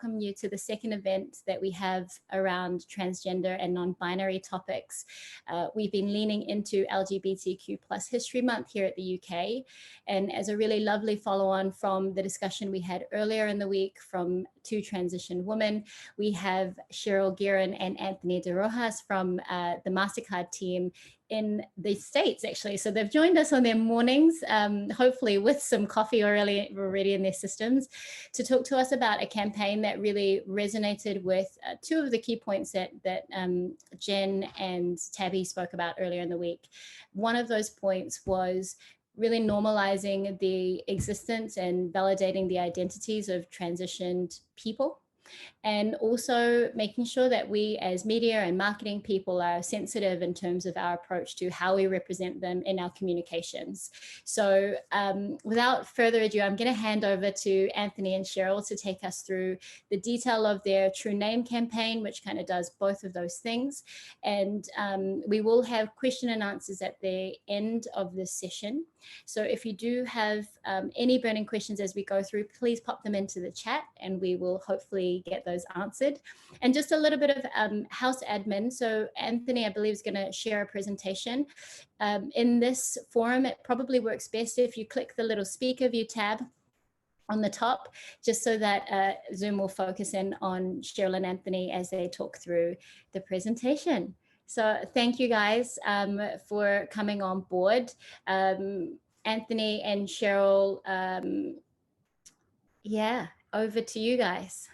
welcome you to the second event that we have around transgender and non-binary topics. We've been leaning into LGBTQ plus History Month here at the UK. And as a really lovely follow-on from the discussion we had earlier in the week from two transition women, we have Cheryl Guerin and Anthony De Rojas from the MasterCard team in the States, actually. So they've joined us on their mornings, hopefully with some coffee already in their systems, to talk to us about a campaign that really resonated with two of the key points that Jen and Tabby spoke about earlier in the week. One of those points was really normalizing the existence and validating the identities of transitioned people, and also making sure that we as media and marketing people are sensitive in terms of our approach to how we represent them in our communications. So without further ado, I'm going to hand over to Anthony and Cheryl to take us through the detail of their True Name campaign, which kind of does both of those things. And we will have question and answers at the end of this session. So if you do have any burning questions as we go through, please pop them into the chat and we will hopefully get those answered. And just a little bit of house admin. So Anthony, I believe, is going to share a presentation. In this forum, it probably works best if you click the little speaker view tab on the top, just so that Zoom will focus in on Cheryl and Anthony as they talk through the presentation. So thank you guys for coming on board. Anthony and Cheryl, yeah, over to you guys.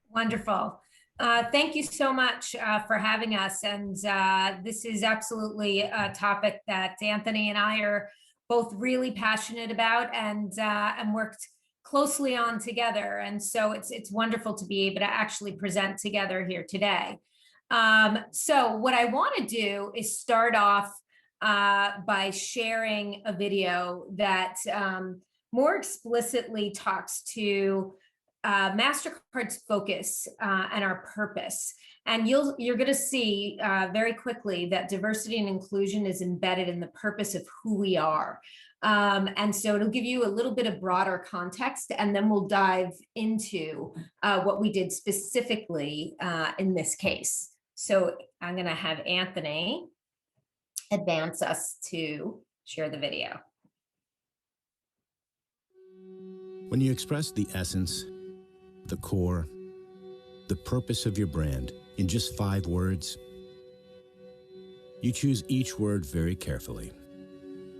Wonderful. Thank you so much for having us. And this is absolutely a topic that Anthony and I are both really passionate about and worked closely on together. And so it's wonderful to be able to actually present together here today. So what I want to do is start off by sharing a video that more explicitly talks to MasterCard's focus and our purpose. And you're going to see very quickly that diversity and inclusion is embedded in the purpose of who we are. And so it'll give you a little bit of broader context, and then we'll dive into what we did specifically in this case. So I'm going to have Anthony advance us to share the video. When you express the essence, the core, the purpose of your brand in just 5 words, you choose each word very carefully.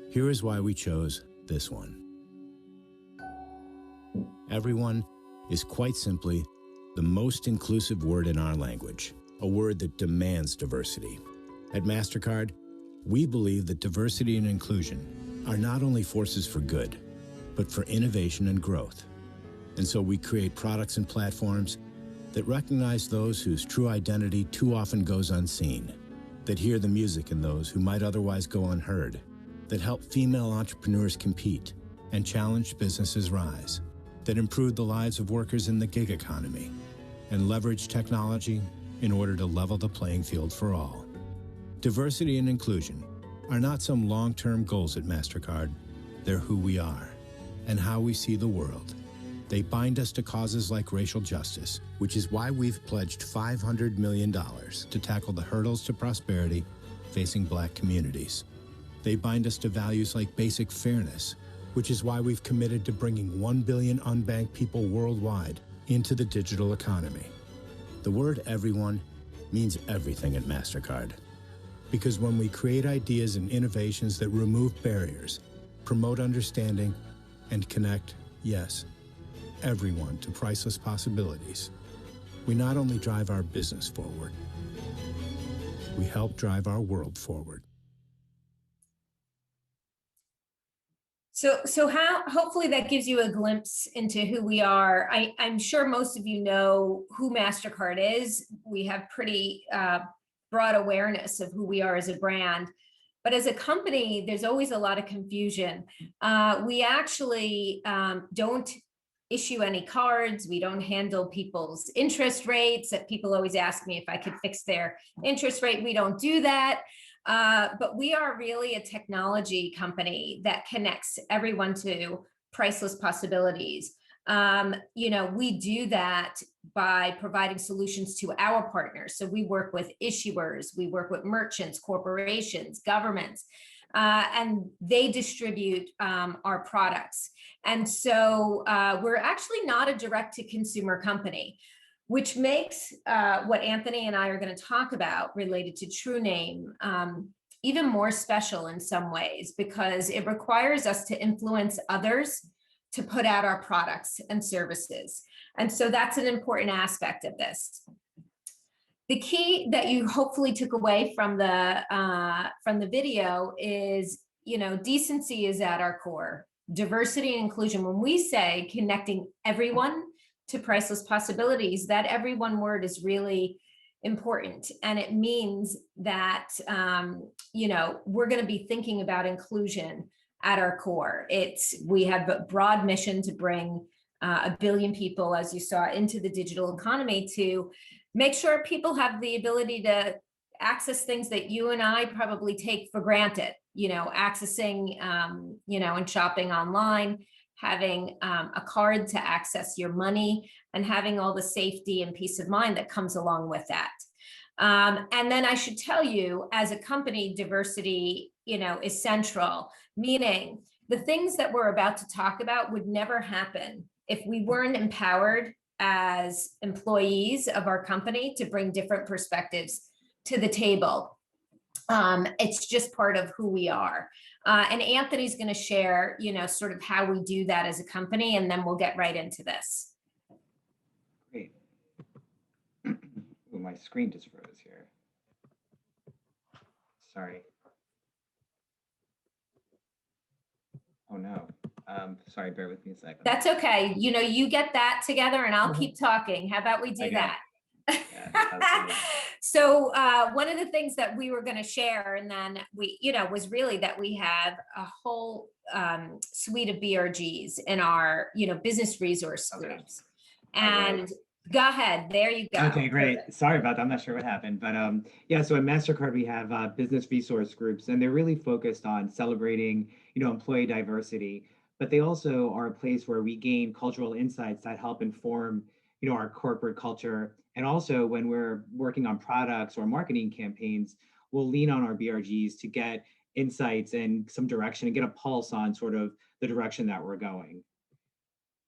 Here is why we chose this one. Everyone is quite simply the most inclusive word in our language, a word that demands diversity. At MasterCard, we believe that diversity and inclusion are not only forces for good, but for innovation and growth. And so we create products and platforms that recognize those whose true identity too often goes unseen, that hear the music in those who might otherwise go unheard, that help female entrepreneurs compete and challenged businesses rise, that improve the lives of workers in the gig economy, and leverage technology in order to level the playing field for all. Diversity and inclusion are not some long-term goals at MasterCard. They're who we are and how we see the world. They bind us to causes like racial justice, which is why we've pledged $500 million to tackle the hurdles to prosperity facing Black communities. They bind us to values like basic fairness, which is why we've committed to bringing 1 billion unbanked people worldwide into the digital economy. The word everyone means everything at MasterCard. Because when we create ideas and innovations that remove barriers, promote understanding, and connect, yes, everyone to priceless possibilities, we not only drive our business forward, we help drive our world forward. So hopefully that gives you a glimpse into who we are. I'm sure most of you know who MasterCard is. We have pretty broad awareness of who we are as a brand. But as a company, there's always a lot of confusion. We actually don't issue any cards. We don't handle people's interest rates. That people always ask me if I could fix their interest rate. We don't do that. But we are really a technology company that connects everyone to priceless possibilities. We do that by providing solutions to our partners. So we work with issuers, we work with merchants, corporations, governments, and they distribute our products. And so we're actually not a direct-to-consumer company, which makes what Anthony and I are going to talk about related to TrueName even more special in some ways, because it requires us to influence others to put out our products and services. And so that's an important aspect of this. The key that you hopefully took away from the video is, decency is at our core. Diversity and inclusion. When we say connecting everyone to priceless possibilities, that everyone word is really important. And it means that, we're going to be thinking about inclusion at our core. We have a broad mission to bring 1 billion people, as you saw, into the digital economy, to make sure people have the ability to access things that you and I probably take for granted, accessing, and shopping online, having a card to access your money, and having all the safety and peace of mind that comes along with that. And then I should tell you, as a company, diversity, is central, meaning the things that we're about to talk about would never happen if we weren't empowered as employees of our company to bring different perspectives to the table. It's just part of who we are. And Anthony's going to share, sort of how we do that as a company, and then we'll get right into this. Great. Ooh, my screen just froze here. Sorry. Oh no. Sorry, bear with me a second. That's okay. You get that together and I'll keep talking. How about we do that? Yeah, so one of the things that we were going to share, and then we, was really that we have a whole suite of BRGs in our, business resource groups. And go ahead, there you go. Okay, great. Sorry about that. I'm not sure what happened, but yeah. So at MasterCard, we have business resource groups, and they're really focused on celebrating, employee diversity. But they also are a place where we gain cultural insights that help inform, our corporate culture. And also when we're working on products or marketing campaigns, we'll lean on our BRGs to get insights and some direction and get a pulse on sort of the direction that we're going.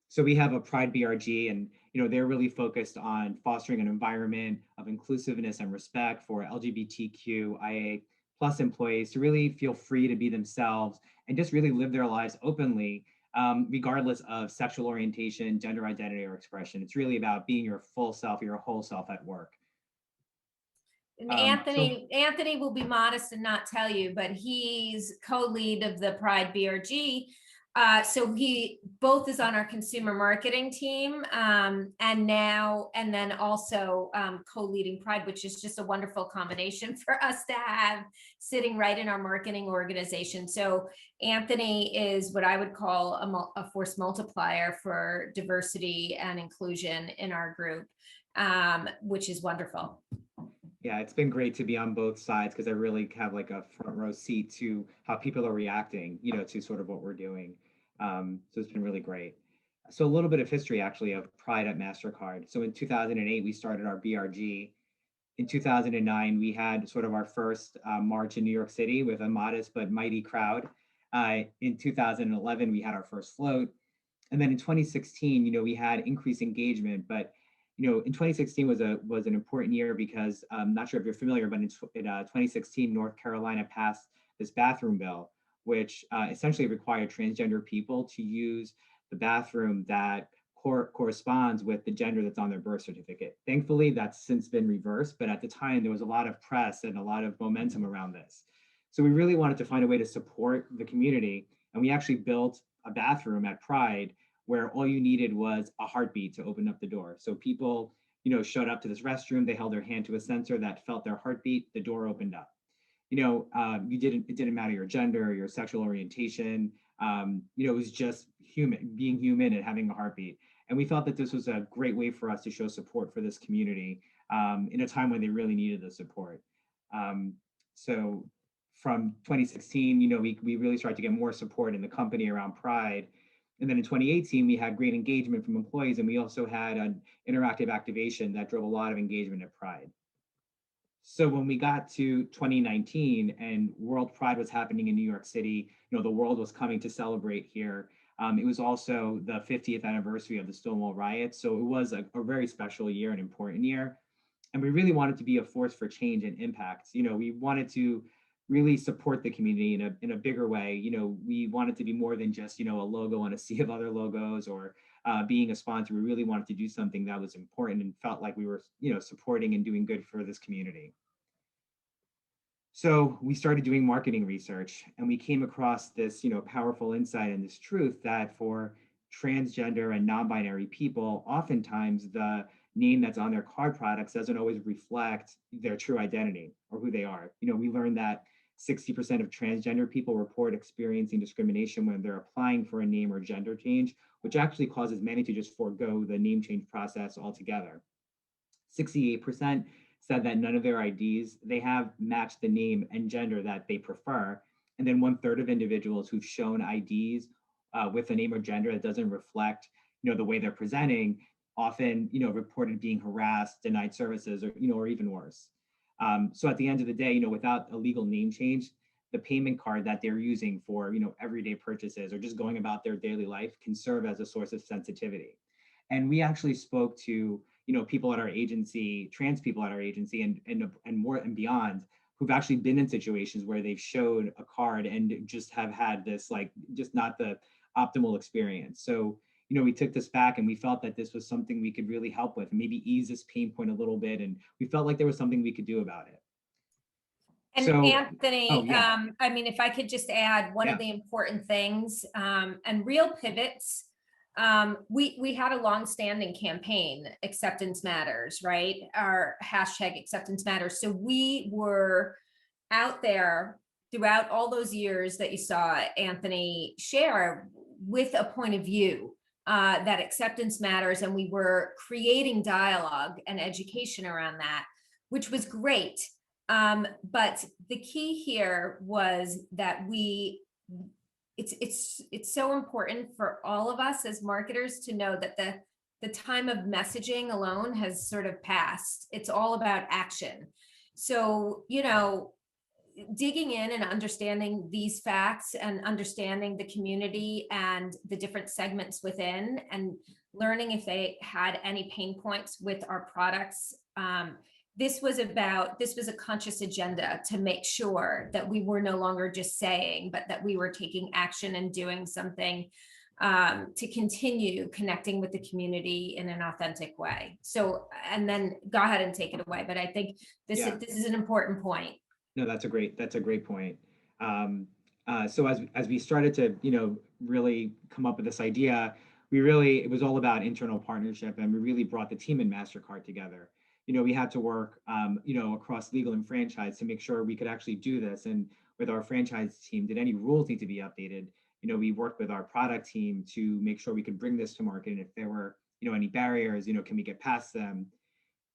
So we have a Pride BRG, and they're really focused on fostering an environment of inclusiveness and respect for LGBTQ plus employees to really feel free to be themselves and just really live their lives openly, regardless of sexual orientation, gender identity, or expression. It's really about being your full self, your whole self at work. And Anthony will be modest and not tell you, but he's co-lead of the Pride BRG. So he both is on our consumer marketing team, and then also co-leading Pride, which is just a wonderful combination for us to have sitting right in our marketing organization. So Anthony is what I would call a force multiplier for diversity and inclusion in our group, which is wonderful. Yeah, it's been great to be on both sides, because I really have like a front row seat to how people are reacting, to sort of what we're doing. So it's been really great. So a little bit of history actually of Pride at MasterCard. So in 2008, we started our BRG. In 2009, we had sort of our first march in New York City with a modest but mighty crowd. In 2011, we had our first float. And then in 2016, we had increased engagement, but in 2016 was an important year because I'm not sure if you're familiar, but in 2016, North Carolina passed this bathroom bill, which essentially required transgender people to use the bathroom that corresponds with the gender that's on their birth certificate. Thankfully, that's since been reversed, but at the time there was a lot of press and a lot of momentum around this. So we really wanted to find a way to support the community, and we actually built a bathroom at Pride where all you needed was a heartbeat to open up the door. So people, showed up to this restroom, they held their hand to a sensor that felt their heartbeat, the door opened up. It didn't matter your gender, your sexual orientation, it was just being human and having a heartbeat. And we thought that this was a great way for us to show support for this community in a time when they really needed the support. So from 2016, we really started to get more support in the company around Pride. And then in 2018, we had great engagement from employees, and we also had an interactive activation that drove a lot of engagement at Pride. So when we got to 2019 and World Pride was happening in New York City, the world was coming to celebrate here. It was also the 50th anniversary of the Stonewall riots. So it was a very special year, an important year. And we really wanted to be a force for change and impact. We wanted to really support the community in a bigger way. We wanted to be more than just, a logo on a sea of other logos, or being a sponsor. We really wanted to do something that was important and felt like we were, supporting and doing good for this community. So we started doing marketing research, and we came across this, powerful insight and this truth that for transgender and non-binary people, oftentimes the name that's on their card products doesn't always reflect their true identity or who they are. We learned that 60% of transgender people report experiencing discrimination when they're applying for a name or gender change, which actually causes many to just forego the name change process altogether. 68% said that none of their IDs they have matched the name and gender that they prefer. And then 1/3 of individuals who've shown IDs with a name or gender that doesn't reflect, the way they're presenting, often, reported being harassed, denied services, or even worse. So at the end of the day, without a legal name change, the payment card that they're using for, everyday purchases or just going about their daily life can serve as a source of sensitivity. And we actually spoke to, people at our agency, trans people at our agency, and more and beyond, who've actually been in situations where they've showed a card and just have had this, like, just not the optimal experience. So, we took this back and we felt that this was something we could really help with, and maybe ease this pain point a little bit. And we felt like there was something we could do about it. And So, Anthony, oh, yeah. I mean, if I could just add one of the important things, and real pivots, we had a long-standing campaign, Acceptance Matters, right? Our hashtag Acceptance Matters. So we were out there throughout all those years that you saw Anthony share with a point of view that acceptance matters, and we were creating dialogue and education around that, which was great. But the key here was that it's so important for all of us as marketers to know that the time of messaging alone has sort of passed. It's all about action. So, digging in and understanding these facts and understanding the community and the different segments within, and learning if they had any pain points with our products. This was a conscious agenda to make sure that we were no longer just saying, but that we were taking action and doing something to continue connecting with the community in an authentic way. So, and then go ahead and take it away. But I think this is an important point. No, that's a great point. So as we started to, really come up with this idea, it was all about internal partnership, and we really brought the team in MasterCard together. We had to work, across legal and franchise to make sure we could actually do this. And with our franchise team, did any rules need to be updated? We worked with our product team to make sure we could bring this to market. And if there were, any barriers, can we get past them?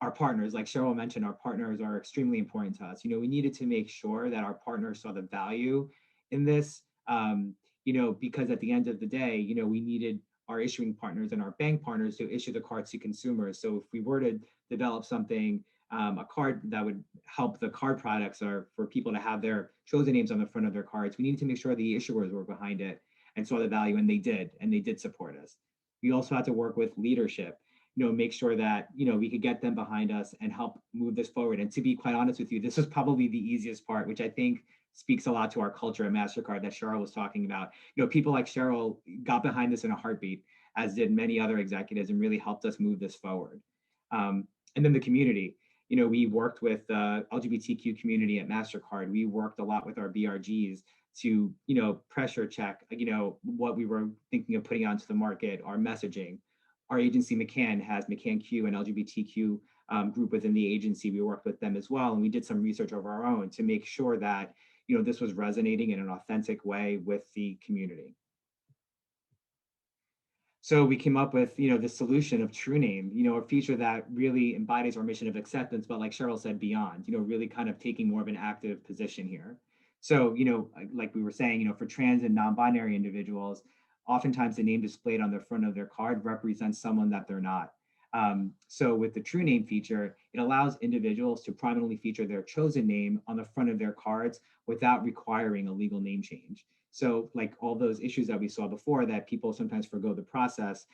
Our partners, like Cheryl mentioned, our partners are extremely important to us. We needed to make sure that our partners saw the value in this, because at the end of the day, we needed our issuing partners and our bank partners to issue the cards to consumers. So if we were to develop something, a card that would help the card products, or for people to have their chosen names on the front of their cards, we needed to make sure the issuers were behind it and saw the value, and they did support us. We also had to work with leadership, make sure that, we could get them behind us and help move this forward. And to be quite honest with you, this was probably the easiest part, which I think speaks a lot to our culture at MasterCard that Cheryl was talking about. People like Cheryl got behind this in a heartbeat, as did many other executives, and really helped us move this forward. And then the community, we worked with the LGBTQ community at MasterCard. We worked a lot with our BRGs to, pressure check, what we were thinking of putting onto the market, our messaging. Our agency McCann has McCann Q, and LGBTQ group within the agency. We worked with them as well, and we did some research of our own to make sure that, this was resonating in an authentic way with the community. So we came up with, the solution of True Name, a feature that really embodies our mission of acceptance, but like Cheryl said, beyond, really kind of taking more of an active position here. So, like we were saying, for trans and non-binary individuals, oftentimes the name displayed on the front of their card represents someone that they're not. So with the true name feature, it allows individuals to prominently feature their chosen name on the front of their cards without requiring a legal name change. So like all those issues that we saw before that people sometimes forgo the process,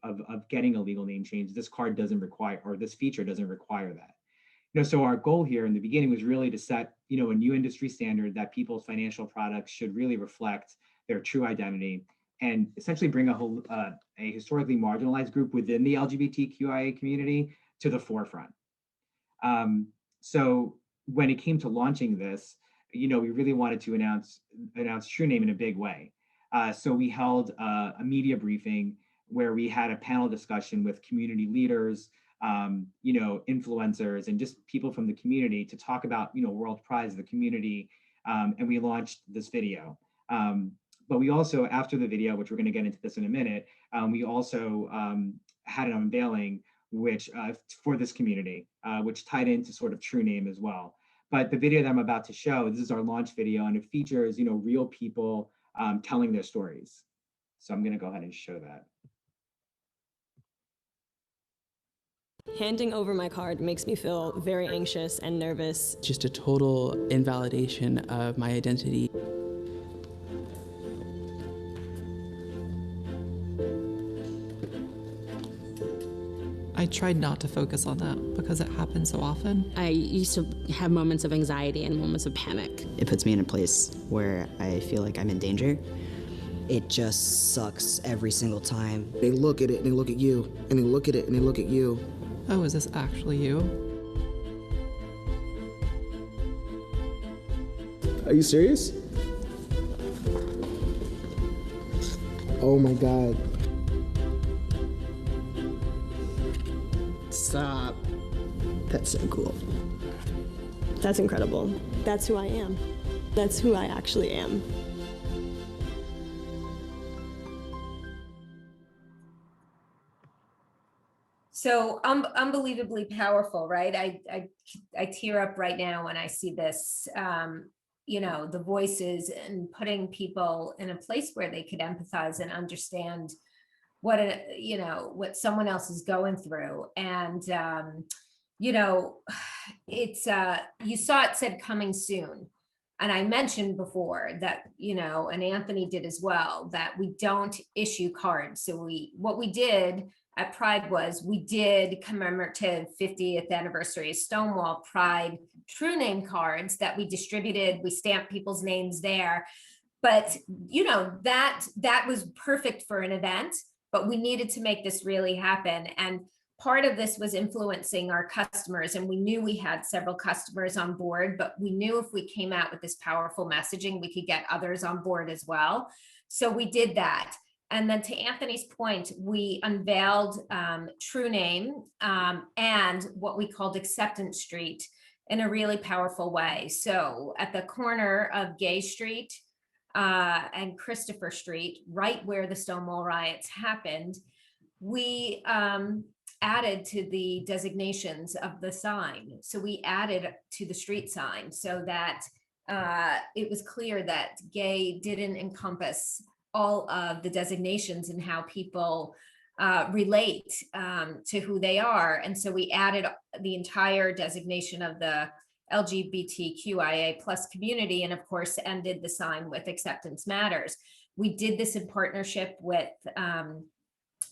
of getting a legal name change, this card doesn't require, or this feature doesn't require that. So our goal here in the beginning was really to set, a new industry standard that people's financial products should really reflect their true identity and essentially bring a historically marginalized group within the LGBTQIA community to the forefront. So when it came to launching this, we really wanted to announce True Name in a big way. So we held a media briefing where we had a panel discussion with community leaders, influencers, and just people from the community to talk about, World Prize, the community, and we launched this video. But we also, after the video, which we're going to get into this in a minute, we also had an unveiling which for this community, which tied into sort of True Name as well. But the video that I'm about to show, this is our launch video, and it features, real people telling their stories. So I'm going to go ahead and show that. Handing over my card makes me feel very anxious and nervous. Just a total invalidation of my identity. I tried not to focus on that because it happens so often. I used to have moments of anxiety and moments of panic. It puts me in a place where I feel like I'm in danger. It just sucks every single time. They look at it and they look at you, and they look at it and they look at you. Oh, is this actually you? Are you serious? Oh my God. Stop. That's so cool. That's incredible. That's who I am. That's who I actually am. So unbelievably powerful, right? I tear up right now when I see this, the voices and putting people in a place where they could empathize and understand what what someone else is going through. And, it's, you saw it said coming soon. And I mentioned before that, and Anthony did as well, that we don't issue cards. So what we did at Pride was we did commemorative 50th anniversary of Stonewall Pride True Name cards that we distributed. We stamped people's names there. But, that was perfect for an event, but we needed to make this really happen. And part of this was influencing our customers. And we knew we had several customers on board, but we knew if we came out with this powerful messaging, we could get others on board as well. So we did that. And then to Anthony's point, we unveiled True Name and what we called Acceptance Street in a really powerful way. So at the corner of Gay Street and Christopher Street, right where the Stonewall riots happened, we added to the designations of the sign. So we added to the street sign so that it was clear that gay didn't encompass all of the designations and how people relate to who they are. And so we added the entire designation of the LGBTQIA plus community, and of course ended the sign with Acceptance Matters. We did this in partnership with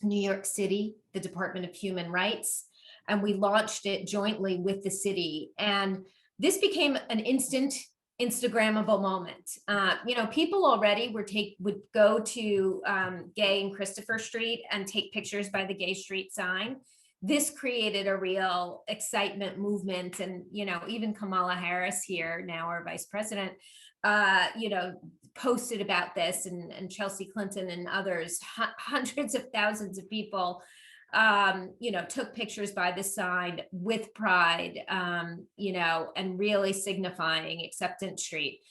New York City, the Department of Human Rights, and we launched it jointly with the city. And this became an instant Instagrammable moment. People already would go to Gay and Christopher Street and take pictures by the Gay Street sign. This created a real excitement movement. And, even Kamala Harris here, now our vice president, posted about this, and Chelsea Clinton and others, hundreds of thousands of people took pictures by the sign with pride, and really signifying Acceptance Street.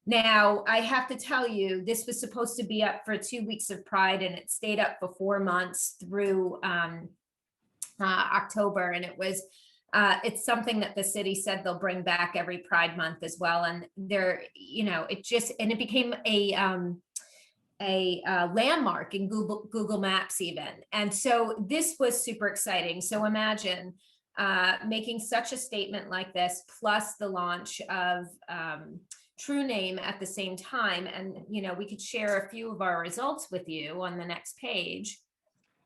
Now, I have to tell you, this was supposed to be up for 2 weeks of Pride, and it stayed up for 4 months through October. And it's something that the city said they'll bring back every Pride month as well. And it became landmark in Google Maps even. And so this was super exciting. So imagine making such a statement like this, plus the launch of True Name at the same time. And, you know, we could share a few of our results with you on the next page.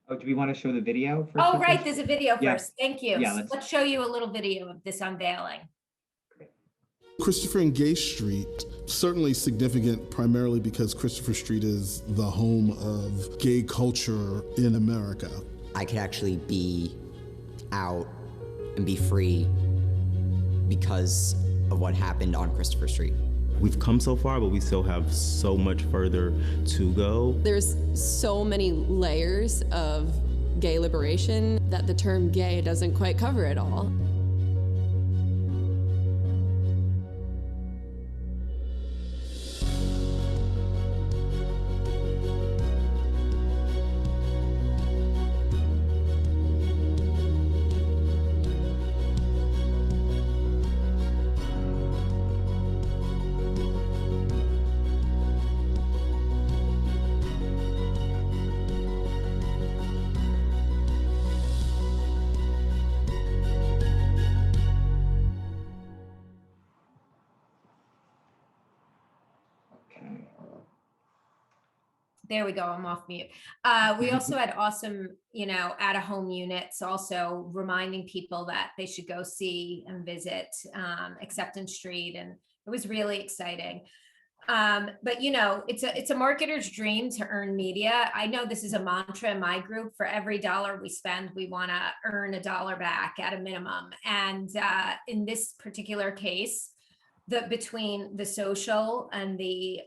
Oh, do we want to show the video first? Oh, right, there's a video Yeah. first. Thank you. Yeah, So let's show you a little video of this unveiling. Christopher and Gay Street, certainly significant primarily because Christopher Street is the home of gay culture in America. I could actually be out and be free because of what happened on Christopher Street. We've come so far, but we still have so much further to go. There's so many layers of gay liberation that the term gay doesn't quite cover it all. There we go. I'm off mute. We also had awesome, you know, at-home units, also reminding people that they should go see and visit Acceptance Street, and it was really exciting. But you know, it's a marketer's dream to earn media. I know this is a mantra in my group. For every dollar we spend, we want to earn $1 back at a minimum. And in this particular case, between the social and the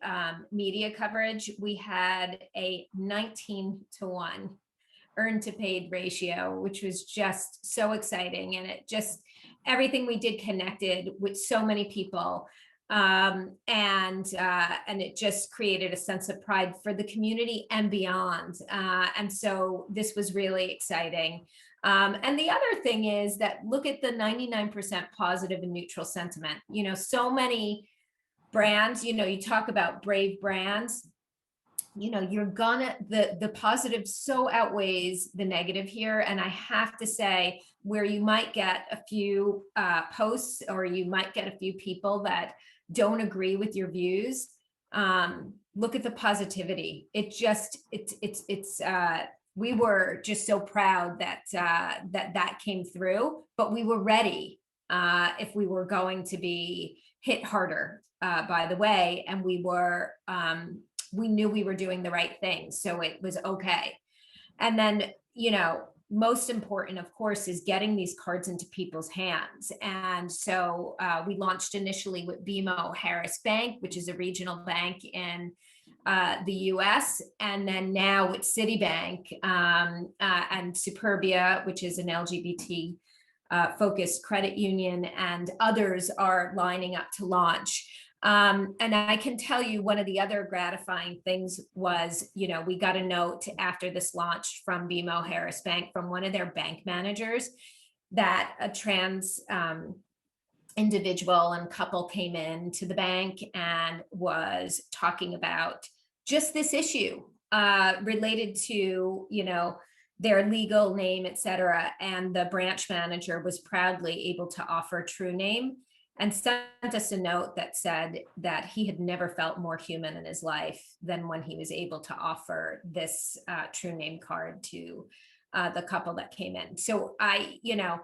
media coverage, we had a 19-to-1 earned to paid ratio, which was just so exciting. And it just, everything we did connected with so many people. And it just created a sense of pride for the community and beyond. And so this was really exciting. And the other thing is that look at the 99% positive and neutral sentiment. You know, so many brands, you know, you talk about brave brands, you know, you're gonna, the positive so outweighs the negative here. And I have to say, where you might get a few posts, or you might get a few people that don't agree with your views, look at the positivity. It just, we were just so proud that that came through, but we were ready if we were going to be hit harder, by the way, and we knew we were doing the right thing, so it was okay. And then, you know, most important, of course, is getting these cards into people's hands. And so we launched initially with BMO Harris Bank, which is a regional bank in the US, and then now with Citibank and Superbia, which is an LGBT focused credit union, and others are lining up to launch. And I can tell you one of the other gratifying things was, you know, we got a note after this launch from BMO Harris Bank, from one of their bank managers, that a trans individual and couple came in to the bank and was talking about just this issue related to, you know, their legal name, et cetera. And the branch manager was proudly able to offer True Name and sent us a note that said that he had never felt more human in his life than when he was able to offer this True Name card to the couple that came in. So I, you know,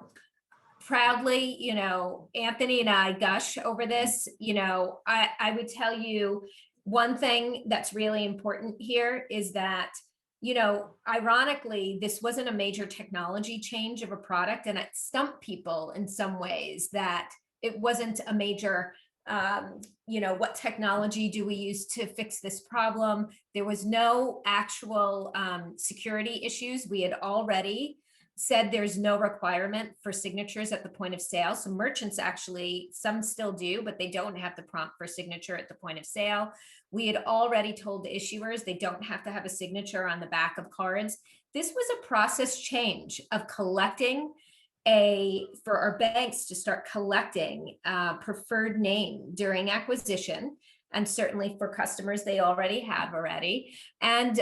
proudly, you know, Anthony and I gush over this. You know, I would tell you one thing that's really important here is that, you know, ironically, this wasn't a major technology change of a product, and it stumped people in some ways that it wasn't a major, you know, what technology do we use to fix this problem? There was no actual security issues. We had already said there's no requirement for signatures at the point of sale. So merchants actually, some still do, but they don't have the prompt for signature at the point of sale. We had already told the issuers they don't have to have a signature on the back of cards. This was a process change of collecting for our banks to start collecting preferred name during acquisition. And certainly for customers, they already have already. And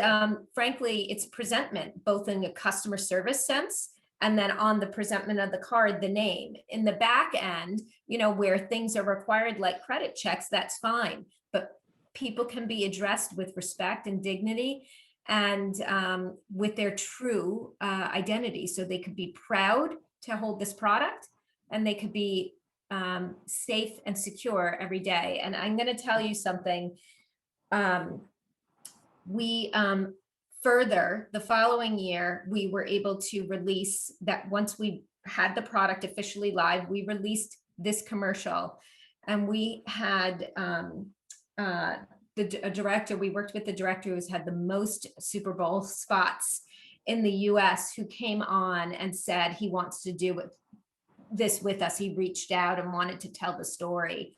frankly, it's presentment, both in a customer service sense, and then on the presentment of the card, the name. In the back end, you know, where things are required, like credit checks, that's fine. But people can be addressed with respect and dignity, and with their true identity. So they could be proud to hold this product, and they could be safe and secure every day. And I'm going to tell you something. We further, the following year, we were able to release that. Once we had the product officially live, we released this commercial, and we had a director, we worked with the director who's had the most Super Bowl spots in the US, who came on and said he wants to do this with us. He reached out and wanted to tell the story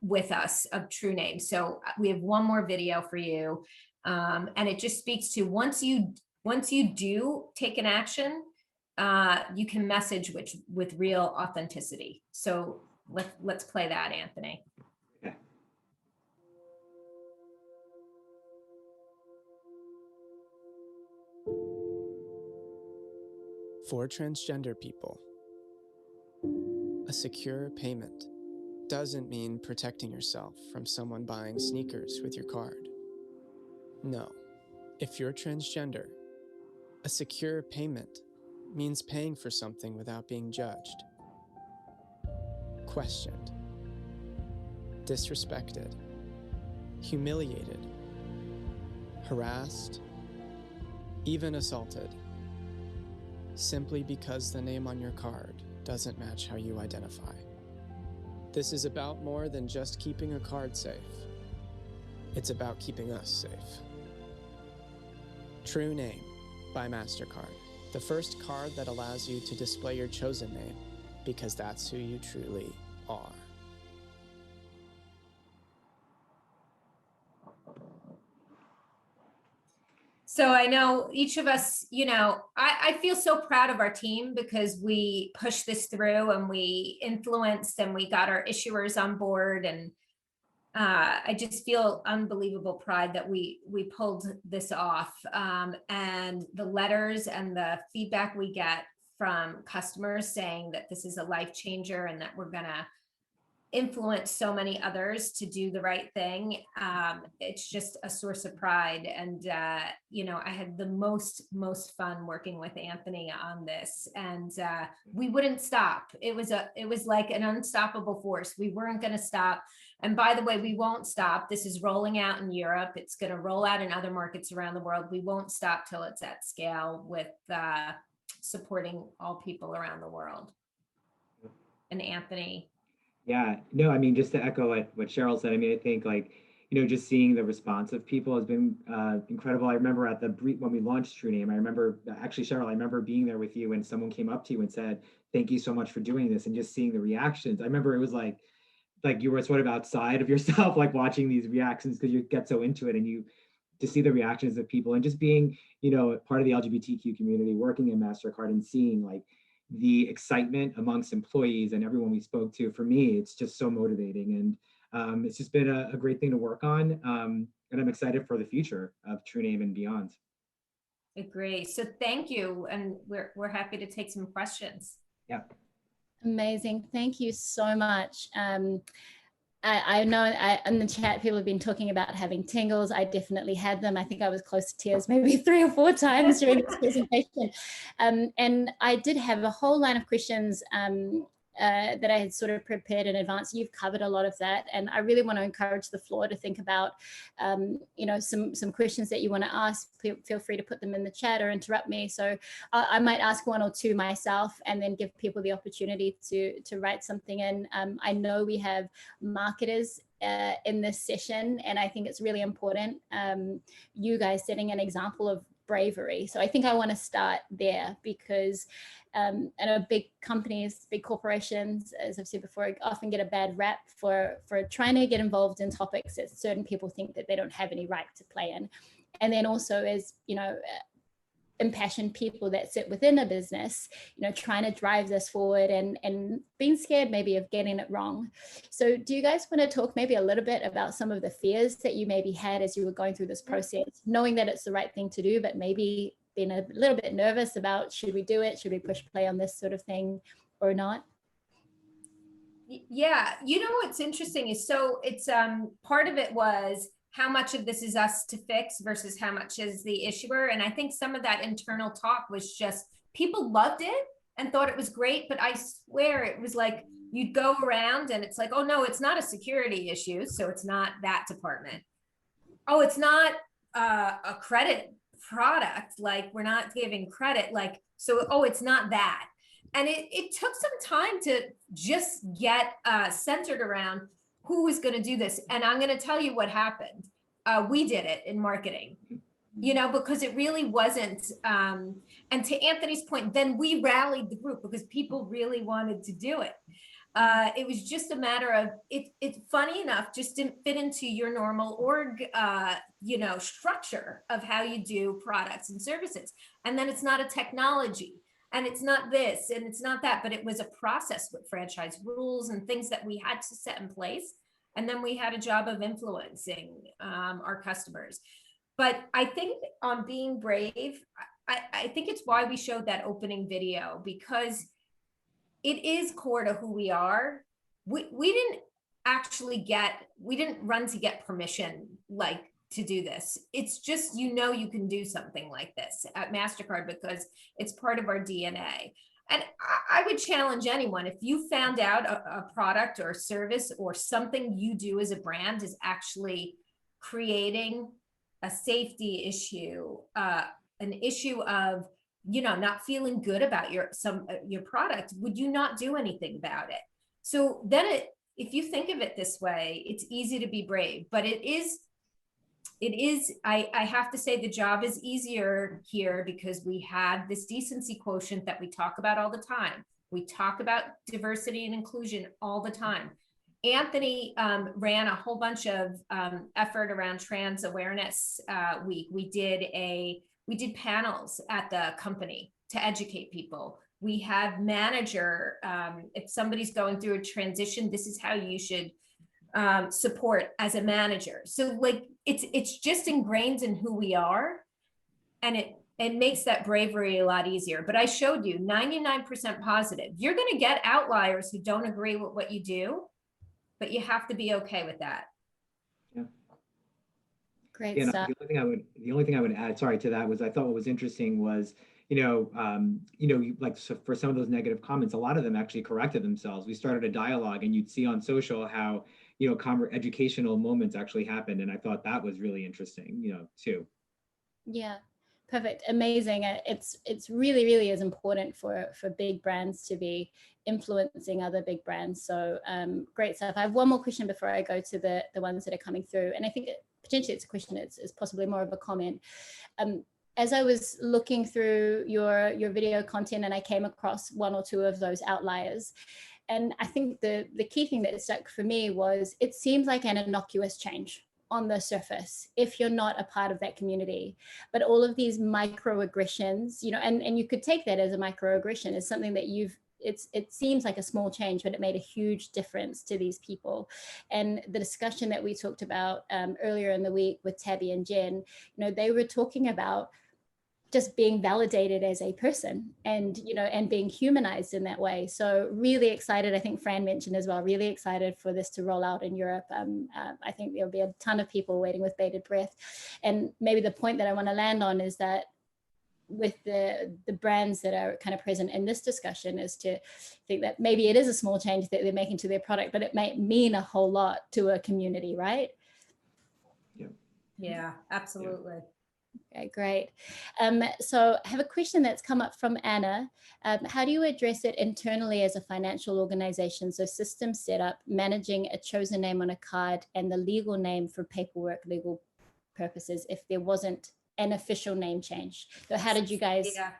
with us of True Name. So we have one more video for you. And it just speaks to once you do take an action, you can message with real authenticity. So let's play that, Anthony. For transgender people, a secure payment doesn't mean protecting yourself from someone buying sneakers with your card. No, if you're transgender, a secure payment means paying for something without being judged, questioned, disrespected, humiliated, harassed, even assaulted, simply because the name on your card doesn't match how you identify. This is about more than just keeping a card safe. It's about keeping us safe. True Name by MasterCard, the first card that allows you to display your chosen name, because that's who you truly are. So I know each of us, you know, I feel so proud of our team because we pushed this through and we influenced and we got our issuers on board. And I just feel unbelievable pride that we pulled this off. And the letters and the feedback we get from customers saying that this is a life changer and that we're gonna influence so many others to do the right thing. It's just a source of pride. And, you know, I had the most fun working with Anthony on this, and we wouldn't stop. It was like an unstoppable force. We weren't going to stop. And by the way, we won't stop. This is rolling out in Europe. It's going to roll out in other markets around the world. We won't stop till it's at scale with supporting all people around the world. And Anthony. Yeah, no, I mean, just to echo what Cheryl said, I mean, I think like, you know, just seeing the response of people has been incredible. I remember when we launched True Name, I remember actually, Cheryl, I remember being there with you when someone came up to you and said, thank you so much for doing this, and just seeing the reactions. I remember it was like you were sort of outside of yourself, like watching these reactions because you get so into it, and you to see the reactions of people, and just being, you know, part of the LGBTQ community, working in MasterCard and seeing like the excitement amongst employees and everyone we spoke to. For me, it's just so motivating, and it's just been a great thing to work on, and I'm excited for the future of True Name and beyond. Agree. So thank you, and we're happy to take some questions. Yeah. Amazing. Thank you so much. I know in the chat, people have been talking about having tingles. I definitely had them. I think I was close to tears maybe 3 or 4 times during this presentation. And I did have a whole line of questions that I had sort of prepared in advance. You've covered a lot of that. And I really want to encourage the floor to think about, you know, some questions that you want to ask. Feel free to put them in the chat or interrupt me. So I might ask 1 or 2 myself and then give people the opportunity to write something in. I know we have marketers in this session, and I think it's really important. You guys setting an example of bravery. So I think I want to start there because I know big companies, big corporations, as I've said before, often get a bad rap for trying to get involved in topics that certain people think that they don't have any right to play in. And then also, as you know, impassioned people that sit within a business, trying to drive this forward and being scared maybe of getting it wrong. So do you guys want to talk maybe a little bit about some of the fears that you maybe had as you were going through this process, knowing that it's the right thing to do, but maybe being a little bit nervous about, should we do it? Should we push play on this sort of thing or not? Yeah, what's interesting is, so it's part of it was how much of this is us to fix versus how much is the issuer. And I think some of that internal talk was just, people loved it and thought it was great, but I swear it was like, you'd go around and it's like, oh no, it's not a security issue, so it's not that department. Oh, it's not a credit product, like we're not giving credit, like, so, oh, it's not that. And it took some time to just get centered around who was going to do this. And I'm going to tell you what happened. We did it in marketing, because it really wasn't. And to Anthony's point, then we rallied the group because people really wanted to do it. It was just a matter of, it's funny enough, just didn't fit into your normal org, structure of how you do products and services. And then it's not a technology. And it's not this, and it's not that, but it was a process with franchise rules and things that we had to set in place. And then we had a job of influencing our customers. But I think on being brave, I think it's why we showed that opening video, because it is core to who we are. We didn't run to get permission, like, to do this. It's just, you can do something like this at MasterCard because it's part of our DNA. And I would challenge anyone, if you found out a product or a service or something you do as a brand is actually creating a safety issue, an issue of, not feeling good about your product, would you not do anything about it? So then if you think of it this way, it's easy to be brave, but it is, I have to say the job is easier here because we have this decency quotient that we talk about all the time. We talk about diversity and inclusion all the time. Anthony ran a whole bunch of effort around Trans Awareness Week. We did panels at the company to educate people. We have manager, if somebody's going through a transition, this is how you should support as a manager. So like, it's just ingrained in who we are, and it makes that bravery a lot easier. But I showed you 99% positive. You're going to get outliers who don't agree with what you do, but you have to be okay with that. Yeah. Great Yeah, stuff. the only thing I would add, sorry, to that was, I thought what was interesting was, like, so for some of those negative comments, a lot of them actually corrected themselves. We started a dialogue, and you'd see on social how, educational moments actually happened. And I thought that was really interesting, too. Yeah, perfect. Amazing. It's really, really is important for big brands to be influencing other big brands. So great stuff. I have one more question before I go to the ones that are coming through. And I think potentially it's a question, it's possibly more of a comment. As I was looking through your video content, and I came across one or two of those outliers. And I think the key thing that stuck for me was, it seems like an innocuous change on the surface if you're not a part of that community, but all of these microaggressions, and you could take that as a microaggression, as something that it seems like a small change, but it made a huge difference to these people. And the discussion that we talked about earlier in the week with Tabby and Jen, they were talking about just being validated as a person, and and being humanized in that way. So really excited. I think Fran mentioned as well, really excited for this to roll out in Europe. I think there'll be a ton of people waiting with bated breath. And maybe the point that I want to land on is that with the brands that are kind of present in this discussion, is to think that maybe it is a small change that they're making to their product, but it might mean a whole lot to a community, right? Yeah, absolutely. Okay, great. So I have a question that's come up from Anna. How do you address it internally as a financial organization? So system setup, managing a chosen name on a card, and the legal name for paperwork, legal purposes, if there wasn't an official name change. So how did you guys? Yeah.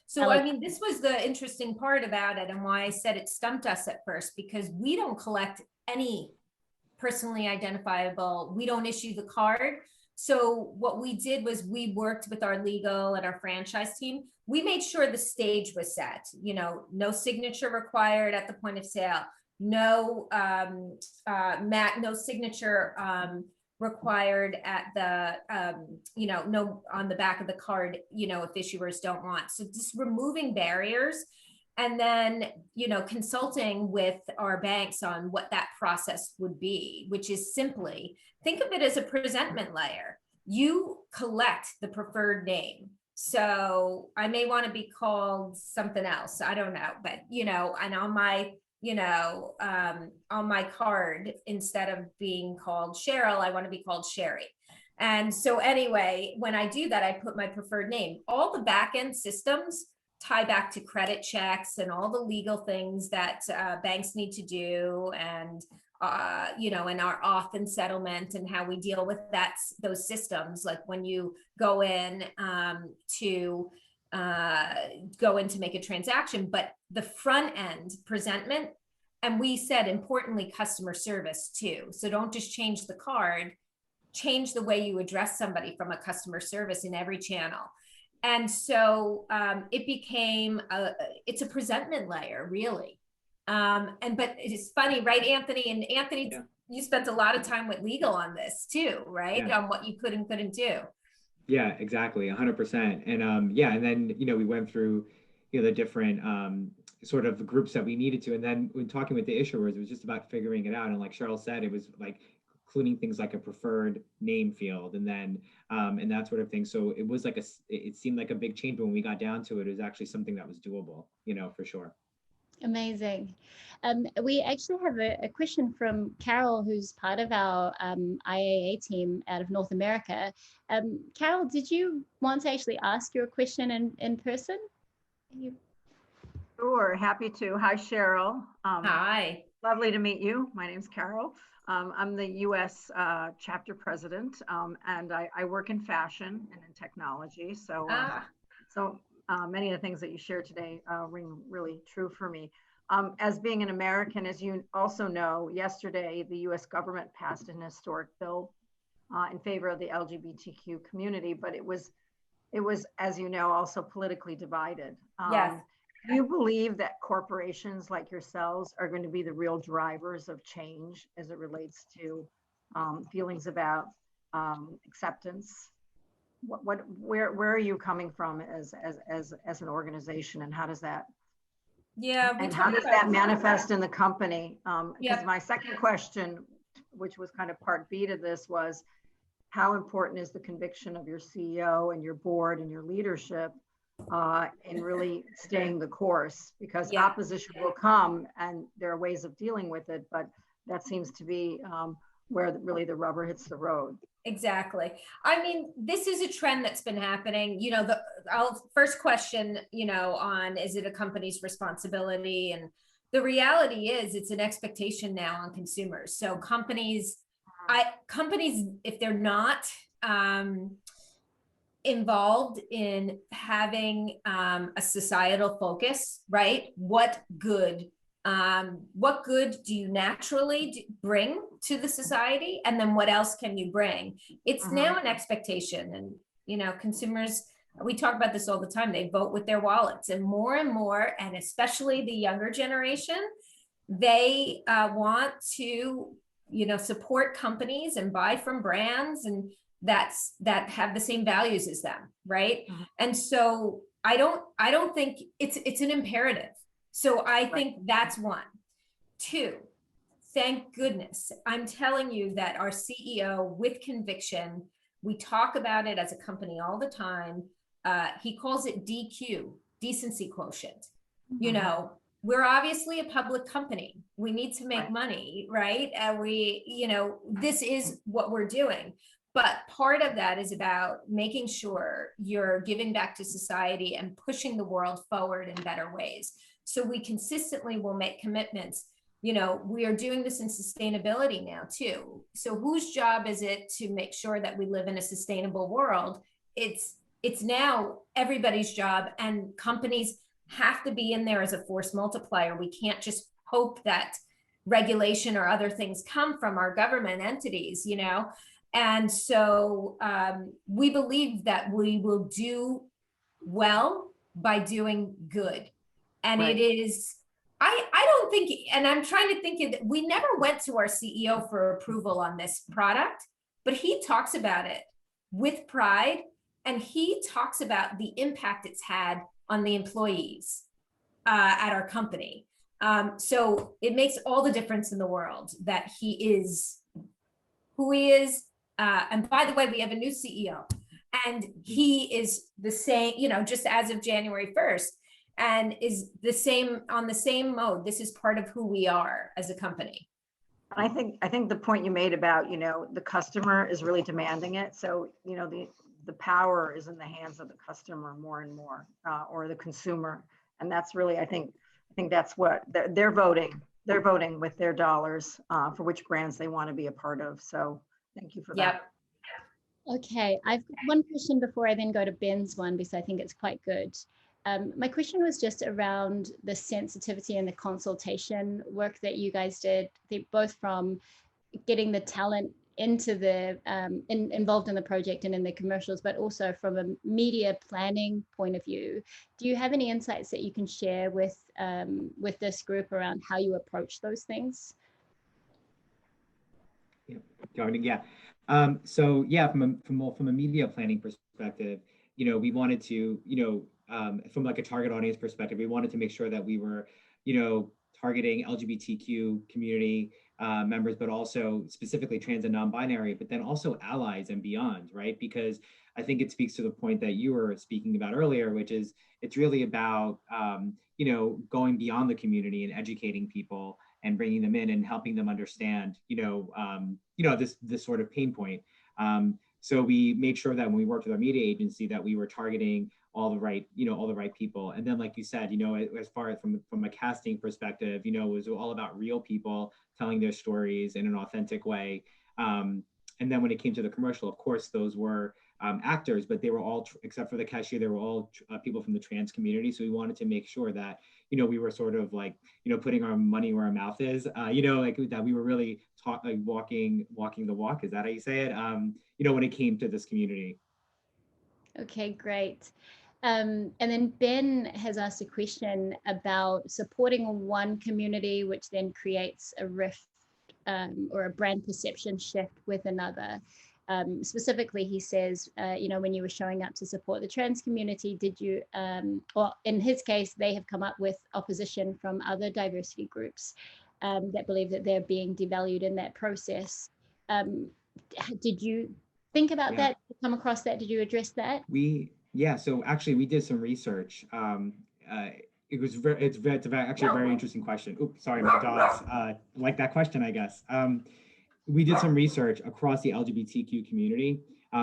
So, I mean, this was the interesting part about it, and why I said it stumped us at first, because we don't collect any personally identifiable, we don't issue the card. So what we did was we worked with our legal and our franchise team. We made sure the stage was set, you know, no signature required at the point of sale, no no signature required at the you know, no on the back of the card, you know, if issuers don't want. So just removing barriers, and then, you know, consulting with our banks on what that process would be, which is simply, think of it as a presentment layer. You collect the preferred name. So I may want to be called something else, I don't know, but, you know, and on my, you know, on my card, instead of being called Cheryl, I want to be called Sherry. And so anyway, when I do that, I put my preferred name. All the back end systems tie back to credit checks and all the legal things that banks need to do, and you know, and our auth and settlement and how we deal with that, those systems. Like when you go in to make a transaction, but the front end presentment, and we said importantly customer service too. So don't just change the card, change the way you address somebody from a customer service in every channel. And so it became it's a presentment layer, really. But it's funny, right, Anthony? And Anthony, yeah, you spent a lot of time with legal on this too, right? Yeah. On what you could and couldn't do. Yeah, exactly, 100%. And yeah, and then, you know, we went through, you know, the different sort of groups that we needed to. And then when talking with the issuers, it was just about figuring it out. And like Cheryl said, it was like including things like a preferred name field, and then and that sort of thing. So it was like it seemed like a big change, but when we got down to it, it was actually something that was doable, you know, for sure. Amazing. We actually have a question from Carol, who's part of our IAA team out of North America. Carol, did you want to actually ask your question in person? Sure, happy to. Hi, Cheryl. Hi. Lovely to meet you. My name's Carol. I'm the U.S. chapter president, and I work in fashion and in technology. So, many of the things that you shared today ring really true for me. As being an American, as you also know, yesterday the U.S. government passed an historic bill in favor of the LGBTQ community, but it was, as you know, also politically divided. Yes. Do you believe that corporations like yourselves are going to be the real drivers of change as it relates to feelings about acceptance? Where are you coming from as an organization, and how does that? Yeah. And how does that manifest in the company? Because my second question, which was kind of part B to this, was how important is the conviction of your CEO and your board and your leadership in really staying the course? Because opposition will come and there are ways of dealing with it, but that seems to be where really the rubber hits the road. Exactly. I mean, this is a trend that's been happening. You know, first question, you know, on is it a company's responsibility? And the reality is it's an expectation now on consumers. So companies, if they're not involved in having a societal focus, right? What good do you naturally bring to the society? And then what else can you bring? It's now an expectation. And, you know, consumers, we talk about this all the time, they vote with their wallets, and more, and especially the younger generation, they want to, you know, support companies and buy from brands and that have the same values as them, right? And so I don't think it's an imperative. So I think that's one. Two, thank goodness, I'm telling you that our CEO with conviction, we talk about it as a company all the time. He calls it DQ, decency quotient. You know, we're obviously a public company. We need to make money, right? And we, you know, this is what we're doing. But part of that is about making sure you're giving back to society and pushing the world forward in better ways. So we consistently will make commitments. You know, we are doing this in sustainability now too. So whose job is it to make sure that we live in a sustainable world? It's now everybody's job, and companies have to be in there as a force multiplier. We can't just hope that regulation or other things come from our government entities, you know? And so we believe that we will do well by doing good. And Right. it is, I don't think, and I'm trying to think of, we never went to our CEO for approval on this product, but he talks about it with pride. And he talks about the impact it's had on the employees at our company. So it makes all the difference in the world that he is who he is. And by the way, we have a new CEO, and he is the same, you know, just as of January 1st, and is the same on the same mode. This is part of who we are as a company. I think the point you made about, you know, the customer is really demanding it. So, you know, the power is in the hands of the customer more and more, or the consumer. And that's really, I think that's what they're voting. They're voting with their dollars for which brands they want to be a part of. So thank you for that. Okay, I've got one question before I then go to Ben's one, because I think it's quite good. My question was just around the sensitivity and the consultation work that you guys did, both from getting the talent into the involved in the project and in the commercials, but also from a media planning point of view. Do you have any insights that you can share with this group around how you approach those things? Yeah. So yeah, from a media planning perspective, you know, we wanted to, you know, from like a target audience perspective, we wanted to make sure that we were, you know, targeting LGBTQ community members, but also specifically trans and non-binary, but then also allies and beyond, right? Because I think it speaks to the point that you were speaking about earlier, which is it's really about, you know, going beyond the community and educating people and bringing them in and helping them understand, you know, this sort of pain point. So we made sure that when we worked with our media agency that we were targeting all the right people. And then, like you said, you know, as far as from a casting perspective, you know, it was all about real people telling their stories in an authentic way. And then when it came to the commercial, of course, those were actors, but they were all, except for the cashier, they were all people from the trans community. So we wanted to make sure that, you know, we were sort of like, you know, putting our money where our mouth is, you know, like that we were really walking the walk. Is that how you say it? You know, when it came to this community. Okay, great. And then Ben has asked a question about supporting one community, which then creates a rift or a brand perception shift with another. Specifically, he says, you know, when you were showing up to support the trans community, did you, well, in his case, they have come up with opposition from other diversity groups that believe that they're being devalued in that process. Did you think about that? Come across that? Did you address that? Yeah, so actually we did some research. It's actually a very interesting question. Oops, sorry, my dogs like that question, I guess. We did some research across the LGBTQ community.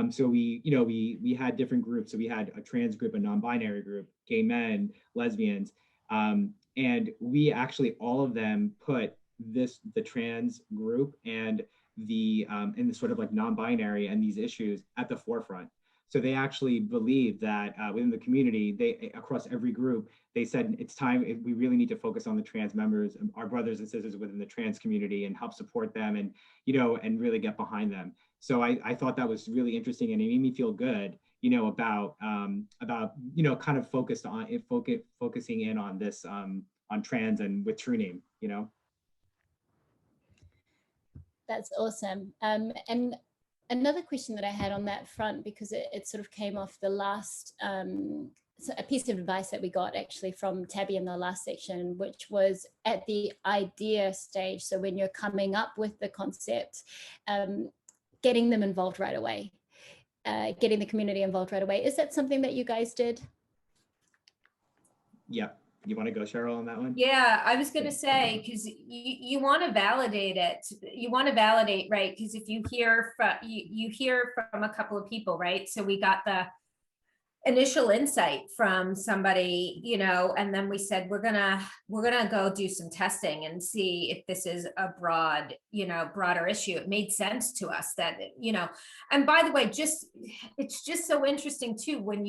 So we had different groups. So we had a trans group, a non-binary group, gay men, lesbians, and we actually all of them put the trans group and the sort of like non-binary and these issues at the forefront. So they actually believe that within the community, they across every group, they said it's time, we really need to focus on the trans members, our brothers and sisters within the trans community, and help support them, and you know, and really get behind them. So I thought that was really interesting, and it made me feel good, you know, about you know, kind of focusing in on this on trans and with True Name, you know. That's awesome. And another question that I had on that front, because it sort of came off the last, a piece of advice that we got actually from Tabby in the last section, which was at the idea stage. So when you're coming up with the concept, getting them involved right away, getting the community involved right away. Is that something that you guys did? Yeah. You want to go, Cheryl, on that one? Yeah, I was going to say, because you want to validate it. You want to validate, right? Because if you hear from you hear from a couple of people, right? So we got the initial insight from somebody, you know, and then we said we're gonna go do some testing and see if this is a broader issue. It made sense to us that, you know, and by the way, it's just so interesting too when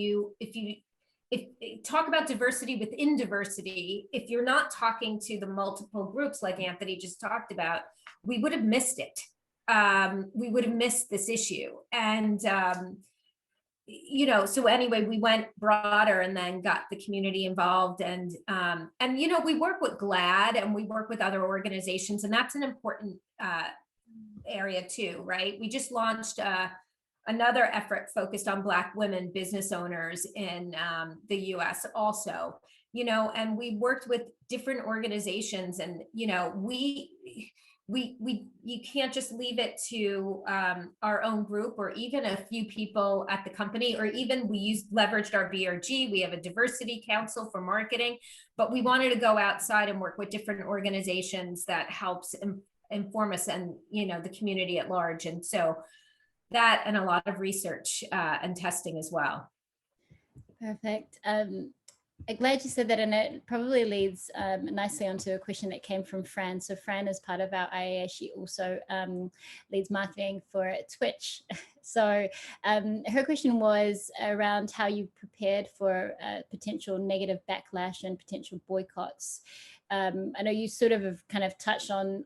if talk about diversity within diversity, if you're not talking to the multiple groups like Anthony just talked about, we would have missed it. we would have missed this issue. And, you know, so anyway, we went broader and then got the community involved, and you know, we work with GLAAD and we work with other organizations, and that's an important area too, right? We just launched another effort focused on Black women business owners in the US also, you know, and we worked with different organizations, and, you know, you can't just leave it to our own group or even a few people at the company, or even we leveraged our BRG. We have a diversity council for marketing, but we wanted to go outside and work with different organizations that helps inform us and, you know, the community at large. And so that, and a lot of research and testing as well. Perfect. I'm glad you said that, and it probably leads nicely onto a question that came from Fran. So Fran is part of our IAA. She also leads marketing for Twitch. So her question was around how you prepared for potential negative backlash and potential boycotts. I know you sort of have kind of touched on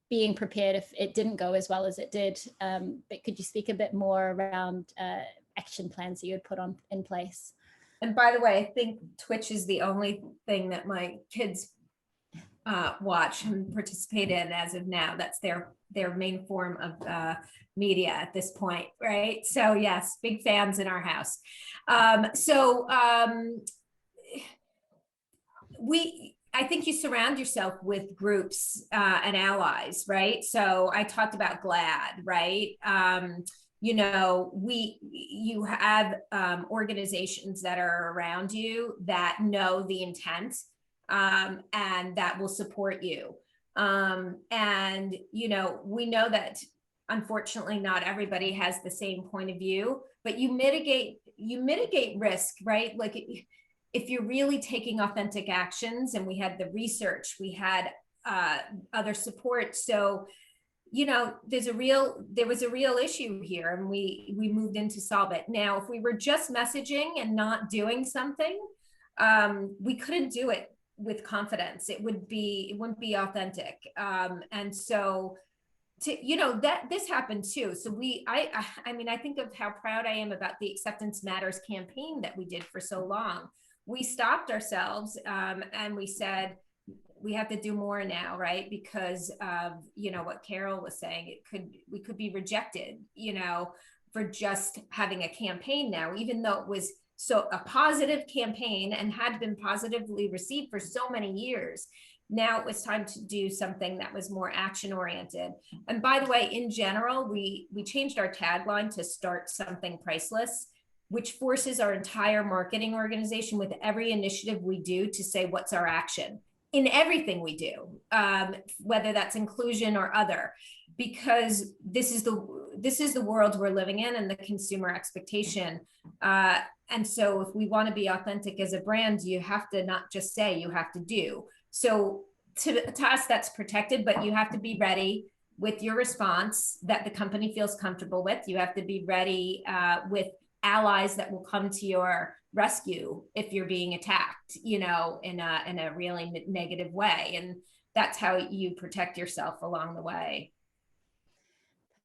being prepared if it didn't go as well as it did, but could you speak a bit more around action plans that you would put in place? And by the way, I think Twitch is the only thing that my kids watch and participate in as of now. That's their main form of media at this point, right? So yes, big fans in our house. I think you surround yourself with groups and allies, right? So I talked about GLAAD, right? You know, you have organizations that are around you that know the intent and that will support you. And, you know, we know that unfortunately not everybody has the same point of view, but you mitigate risk, right? Like if you're really taking authentic actions, and we had the research, we had other support. So, you know, there was a real issue here, and we moved in to solve it. Now, if we were just messaging and not doing something, we couldn't do it with confidence. It wouldn't be authentic. And so, you know, that this happened too. So I mean, I think of how proud I am about the Acceptance Matters campaign that we did for so long. We stopped ourselves and we said, we have to do more now, right? Because of, you know, what Carol was saying, we could be rejected, you know, for just having a campaign now, even though it was a positive campaign and had been positively received for so many years. Now it was time to do something that was more action oriented. And by the way, in general, we changed our tagline to "Start Something Priceless," which forces our entire marketing organization with every initiative we do to say, what's our action in everything we do, whether that's inclusion or other, because this is the world we're living in and the consumer expectation. And so if we want to be authentic as a brand, you have to not just say, you have to do. So to us, that's protected, but you have to be ready with your response that the company feels comfortable with. You have to be ready with allies that will come to your rescue if you're being attacked, you know, in a really negative way. And that's how you protect yourself along the way.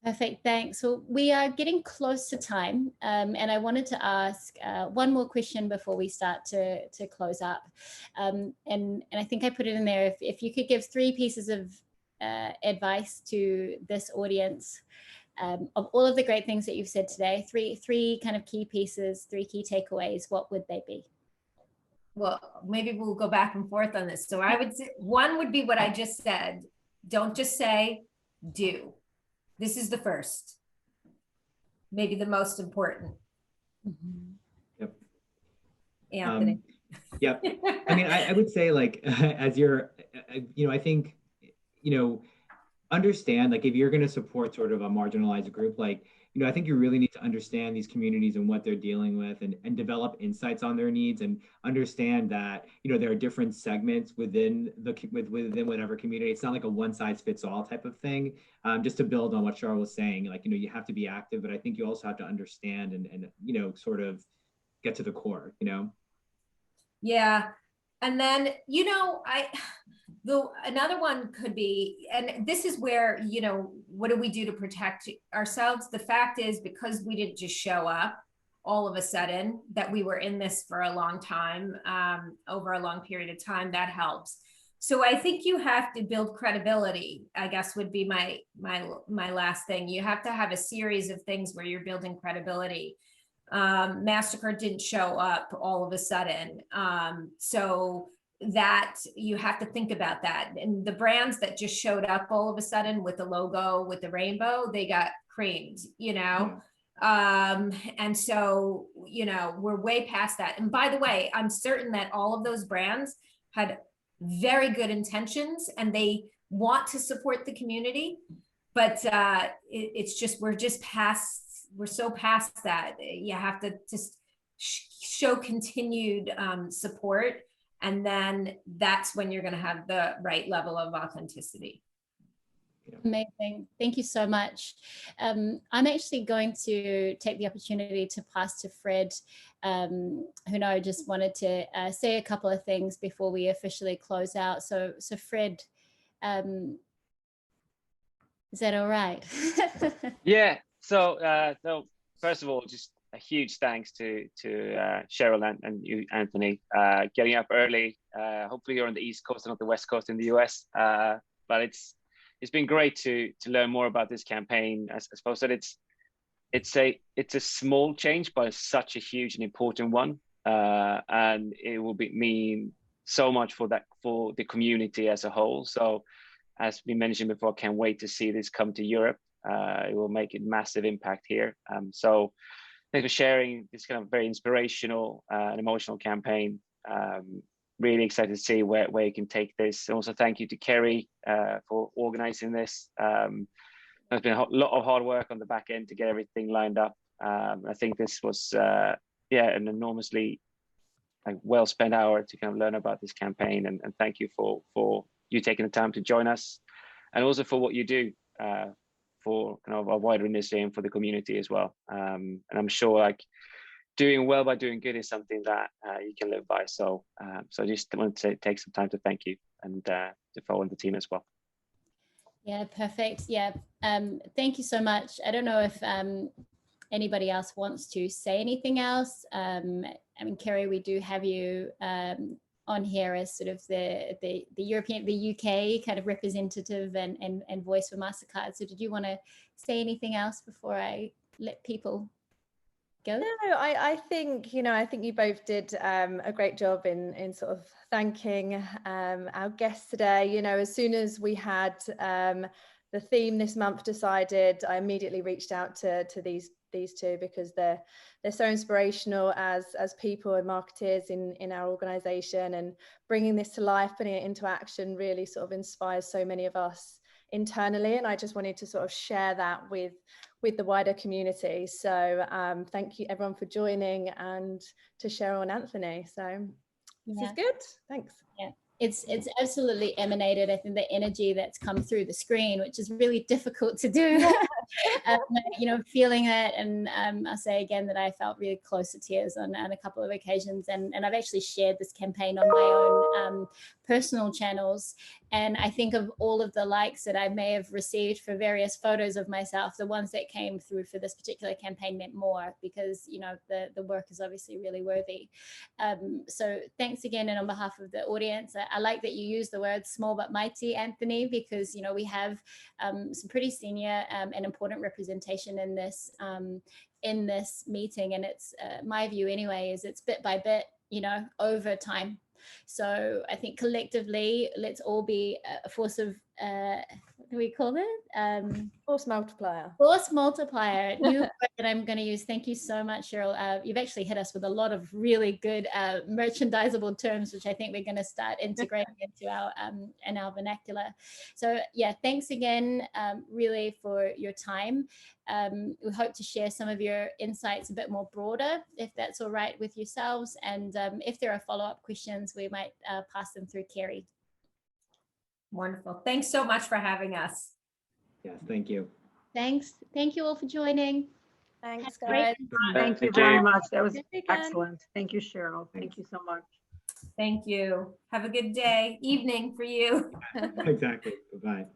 Perfect, thanks. So we are getting close to time, and I wanted to ask one more question before we start to close up. And I think I put it in there, if you could give 3 pieces of advice to this audience of all of the great things that you've said today, three kind of key pieces, 3 key takeaways, what would they be? Well, maybe we'll go back and forth on this. So I would say 1 would be what I just said. Don't just say, do. This is the first, maybe the most important. Mm-hmm. Yep. Anthony. Yep. I mean, I would say, like, as you're, you know, I think, you know, understand, like, if you're going to support sort of a marginalized group, like, you know, I think you really need to understand these communities and what they're dealing with, and develop insights on their needs, and understand that, you know, there are different segments within within whatever community. It's not like a one size fits all type of thing. Just to build on what Cheryl was saying, like, you know, you have to be active, but I think you also have to understand and you know, sort of get to the core, you know? Yeah. And then, you know, Another one could be, and this is where, you know, what do we do to protect ourselves? The fact is, because we didn't just show up all of a sudden, that we were in this for a long time, over a long period of time, that helps. So I think you have to build credibility, I guess would be my last thing. You have to have a series of things where you're building credibility. MasterCard didn't show up all of a sudden. So that you have to think about that. And the brands that just showed up all of a sudden with the logo, with the rainbow, they got creamed, you know? And so, you know, we're way past that. And by the way, I'm certain that all of those brands had very good intentions and they want to support the community, but it's just, we're so past that. You have to just show continued support, and then that's when you're going to have the right level of authenticity. Amazing. Thank you so much. I'm actually going to take the opportunity to pass to Fred, who I just wanted to say a couple of things before we officially close out. So Fred, is that all right? Yeah. So first of all, just a huge thanks to Cheryl and you, Anthony, getting up early. Hopefully you're on the East Coast and not the West Coast in the US. But it's been great to learn more about this campaign. I suppose that it's a small change, but it's such a huge and important one, and it will mean so much for the community as a whole. So, as we mentioned before, I can't wait to see this come to Europe. It will make a massive impact here. So, thanks for sharing this kind of very inspirational and emotional campaign. Really excited to see where you can take this. And also thank you to Kerry for organizing this. There's been a lot of hard work on the back end to get everything lined up. I think this was an enormously well spent hour to kind of learn about this campaign, and thank you for you taking the time to join us, and also for what you do for kind of a wider industry and for the community as well. And I'm sure doing well by doing good is something that you can live by. So I just want to take some time to thank you and to follow the team as well. Yeah, perfect. Yeah, thank you so much. I don't know if anybody else wants to say anything else. I mean, Kerry, we do have you on here as sort of the UK kind of representative and voice for MasterCard. So did you want to say anything else before I let people go? No, I think, I think you both did a great job in sort of thanking our guests today. As soon as we had the theme this month decided, I immediately reached out to these two because they're so inspirational as people and marketers in our organization, and bringing this to life, putting it into action really sort of inspires so many of us internally. And I just wanted to sort of share that with the wider community. So thank you everyone for joining, and to Cheryl and Anthony. So this is good. Thanks. Yeah. It's absolutely emanated, I think, the energy that's come through the screen, which is really difficult to do. Feeling that, and I'll say again that I felt really close to tears on a couple of occasions, and I've actually shared this campaign on my own personal channels, and I think of all of the likes that I may have received for various photos of myself, the ones that came through for this particular campaign meant more, because the work is obviously really worthy. So thanks again, and on behalf of the audience, I like that you use the word small but mighty, Anthony, because we have some pretty senior and important representation in this meeting, and it's my view anyway is it's bit by bit, over time. So I think collectively, let's all be a force of what do we call it? Force multiplier. Force multiplier. New word that I'm going to use. Thank you so much, Cheryl. You've actually hit us with a lot of really good merchandisable terms, which I think we're going to start integrating into our vernacular. So yeah, thanks again, really, for your time. We hope to share some of your insights a bit more broader, if that's all right with yourselves. And if there are follow-up questions, we might pass them through Kerry. Wonderful. Thanks so much for having us. Yes, thank you. Thanks. Thank you all for joining. Thanks, guys. Thank you very much. That was excellent. Thank you, Cheryl. Thank you so much. Thank you. Have a good day, evening for you. Exactly. Bye-bye.